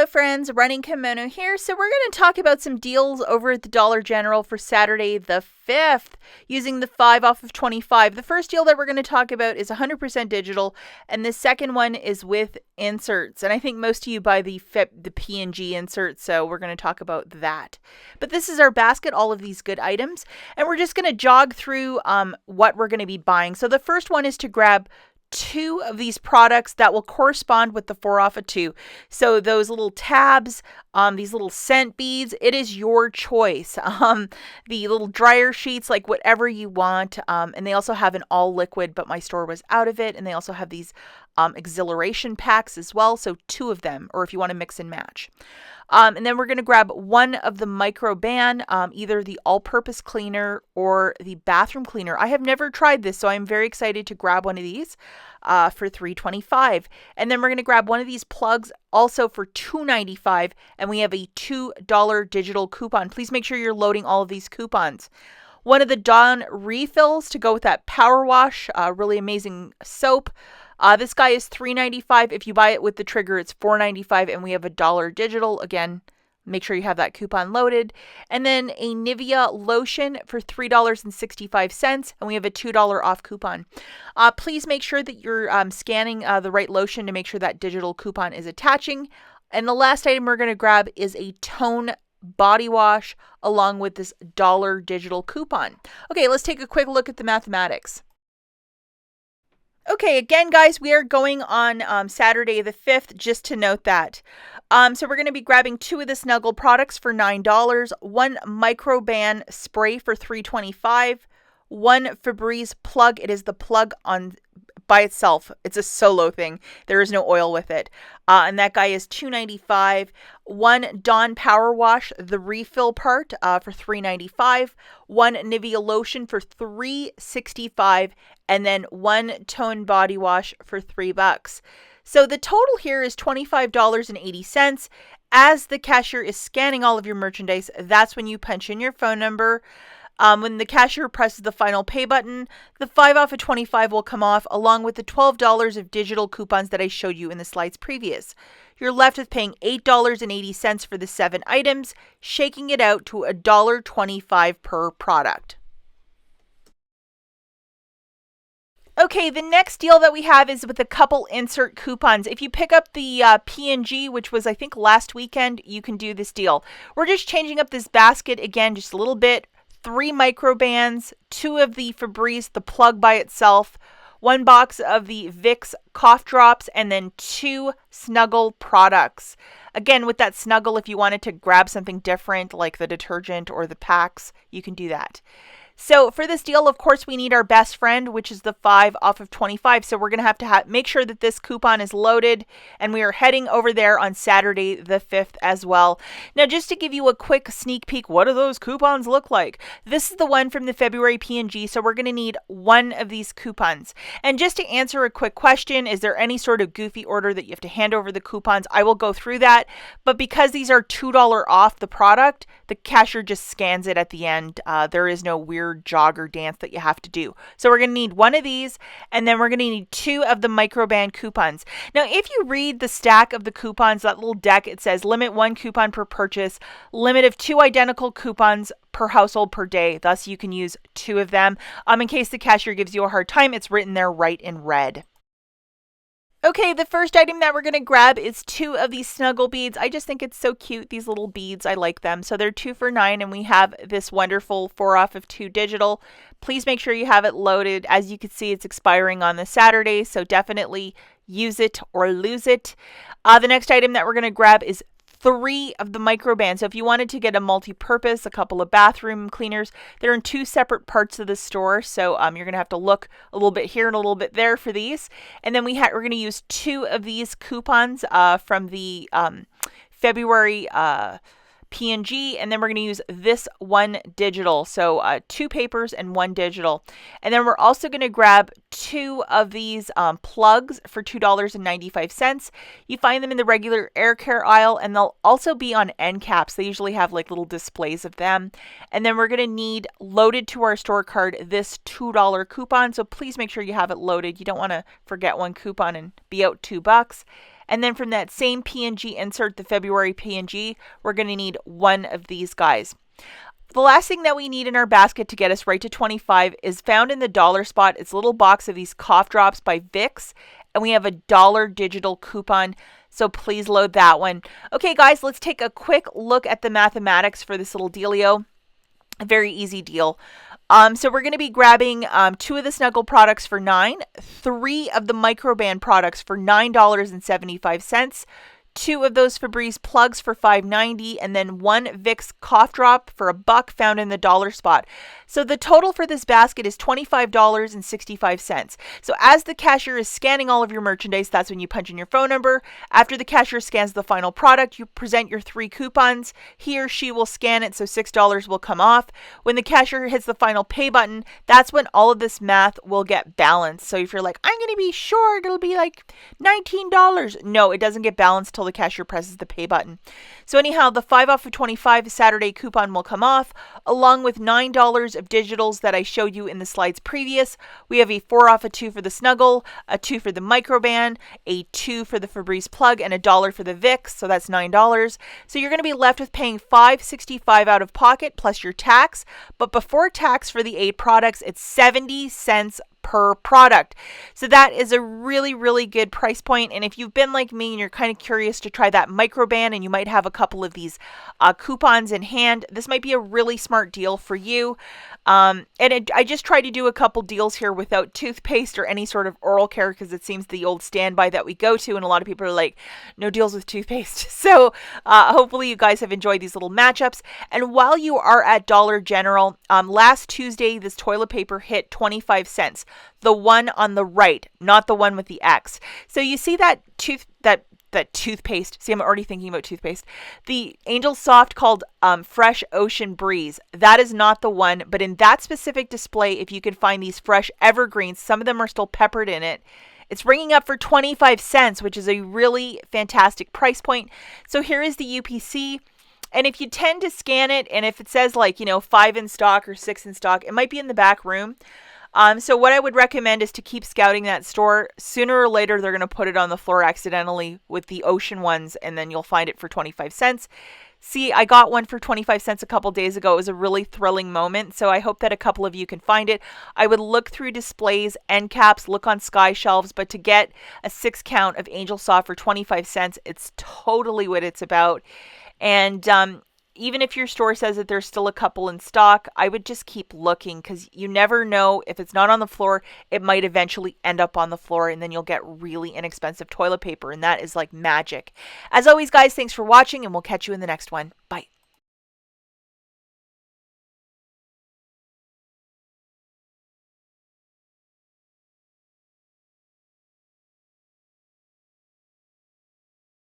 Hello friends, Running Kimono here. So we're going to talk about some deals over at the Dollar General for Saturday the 5th using the 5 off of 25. The first deal that we're going to talk about is 100% digital, and the second one is with inserts. And I think most of you buy the FEB, the P&G inserts, so we're going to talk about that. But this is our basket, all of these good items, and we're just going to jog through what we're going to be buying. So the first one is to grab 2 of these products that will correspond with the 4 off of 2. So those little tabs, these little scent beads, it is your choice. The little dryer sheets, like whatever you want. And they also have an all liquid, but my store was out of it. And they also have these exhilaration packs as well. So 2 of them, or if you want to mix and match. And then we're going to grab 1 of the Microban, either the all-purpose cleaner or the bathroom cleaner. I have never tried this, so I'm very excited to grab one of these for $3.25. And then we're going to grab one of these plugs also for $2.95, and we have a $2 digital coupon. Please make sure you're loading all of these coupons. One of the Dawn refills to go with that power wash, really amazing soap. This guy is $3.95. If you buy it with the trigger, it's $4.95, and we have a $1 digital. Again, make sure you have that coupon loaded. And then a Nivea lotion for $3.65, and we have a $2 off coupon. Please make sure that you're scanning the right lotion to make sure that digital coupon is attaching. And the last item we're going to grab is a Tone body wash along with this $1 digital coupon. Okay, let's take a quick look at the mathematics. Okay, again, guys, we are going on Saturday the 5th, just to note that. So we're going to be grabbing 2 of the Snuggle products for $9, 1 Microban spray for $3.25, 1 Febreze plug. It is the plug on by itself. It's a solo thing. There is no oil with it. And that guy is $2.95. 1 Dawn Power Wash, the refill part, for $3.95. 1 Nivea lotion for $3.65. And then 1 Tone body wash for $3. So the total here is $25.80. As the cashier is scanning all of your merchandise, that's when you punch in your phone number. When the cashier presses the final pay button, the 5 off of 25 will come off, along with the $12 of digital coupons that I showed you in the slides previous. You're left with paying $8.80 for the 7 items, shaking it out to $1.25 per product. Okay, the next deal that we have is with a couple insert coupons. If you pick up the P&G, which was I think last weekend, you can do this deal. We're just changing up this basket again just a little bit. 3 Microbans, 2 of the Febreze, the plug by itself, 1 box of the Vicks cough drops, and then 2 Snuggle products. Again, with that Snuggle, if you wanted to grab something different like the detergent or the packs, you can do that. So for this deal, of course, we need our best friend, which is the 5 off of 25. So we're going to have make sure that this coupon is loaded, and we are heading over there on Saturday the 5th as well. Now, just to give you a quick sneak peek, what do those coupons look like? This is the one from the February P&G, so we're going to need 1 of these coupons. And just to answer a quick question, is there any sort of goofy order that you have to hand over the coupons? I will go through that, but because these are $2 off the product, the cashier just scans it at the end. There is no weird jogger dance that you have to do. So we're going to need 1 of these, and then we're going to need 2 of the Microban coupons. Now, if you read the stack of the coupons, that little deck, it says limit 1 coupon per purchase, limit of 2 identical coupons per household per day. Thus, you can use 2 of them. In case the cashier gives you a hard time, it's written there right in red. Okay, the first item that we're going to grab is 2 of these Snuggle beads. I just think it's so cute, these little beads. I like them. So they're 2 for $9, and we have this wonderful 4 off of 2 digital. Please make sure you have it loaded. As you can see, it's expiring on the Saturday, so definitely use it or lose it. The next item that we're going to grab is 3 of the Microban. So if you wanted to get a multi-purpose, a couple of bathroom cleaners, they're in 2 separate parts of the store. So you're going to have to look a little bit here and a little bit there for these. And then we're going to use 2 of these coupons from the February P&G, and then we're going to use this 1 digital. So 2 papers and 1 digital. And then we're also going to grab 2 of these plugs for $2.95. You find them in the regular air care aisle, and they'll also be on end caps. They usually have like little displays of them. And then we're going to need loaded to our store card this $2 coupon. So please make sure you have it loaded. You don't want to forget 1 coupon and be out $2. And then from that same P&G insert, the February P&G, we're going to need one of these guys. The last thing that we need in our basket to get us right to 25 is found in the dollar spot. It's a little box of these cough drops by Vicks, and we have a $1 digital coupon, so please load that one. Okay, guys, let's take a quick look at the mathematics for this little dealio. A very easy deal. So we're going to be grabbing 2 of the Snuggle products for $9, 3 of the Microban products for $9.75, 2 of those Febreze plugs for $5.90, and then 1 Vicks cough drop for $1 found in the dollar spot. So the total for this basket is $25.65. So as the cashier is scanning all of your merchandise, that's when you punch in your phone number. After the cashier scans the final product, you present your 3 coupons. He or she will scan it, so $6 will come off. When the cashier hits the final pay button, that's when all of this math will get balanced. So if you're like, I'm going to be short, it'll be like $19. No, it doesn't get balanced till the cashier presses the pay button. So anyhow, the 5 off of 25 Saturday coupon will come off, along with $9 of digitals that I showed you in the slides previous. We have a 4 off of 2 for the Snuggle, a 2 for the Microban, a 2 for the Febreze plug, and $1 for the Vicks, so that's $9. So you're going to be left with paying $5.65 out of pocket plus your tax, but before tax for the 8 products, it's 70 cents per product. So that is a really, really good price point. And if you've been like me and you're kind of curious to try that Microban and you might have a couple of these coupons in hand, this might be a really smart deal for you. I just tried to do a couple deals here without toothpaste or any sort of oral care because it seems the old standby that we go to, and a lot of people are like, no deals with toothpaste. So hopefully you guys have enjoyed these little matchups. And while you are at Dollar General, last Tuesday this toilet paper hit 25 cents. The one on the right, not the one with the X. So you see that toothpaste. See, I'm already thinking about toothpaste. The Angel Soft called Fresh Ocean Breeze. That is not the one, but in that specific display, if you can find these fresh evergreens, some of them are still peppered in it. It's ringing up for 25 cents, which is a really fantastic price point. So here is the UPC. And if you tend to scan it, and if it says 5 in stock or 6 in stock, it might be in the back room. So what I would recommend is to keep scouting that store. Sooner or later, they're going to put it on the floor accidentally with the ocean ones, and then you'll find it for 25 cents. See, I got one for 25 cents a couple days ago. It was a really thrilling moment, so I hope that a couple of you can find it. I would look through displays, end caps, look on sky shelves, but to get a 6 count of Angel Soft for 25 cents, it's totally what it's about. And even if your store says that there's still a couple in stock, I would just keep looking because you never know. If it's not on the floor, it might eventually end up on the floor, and then you'll get really inexpensive toilet paper, and that is like magic. As always, guys, thanks for watching, and we'll catch you in the next one. Bye.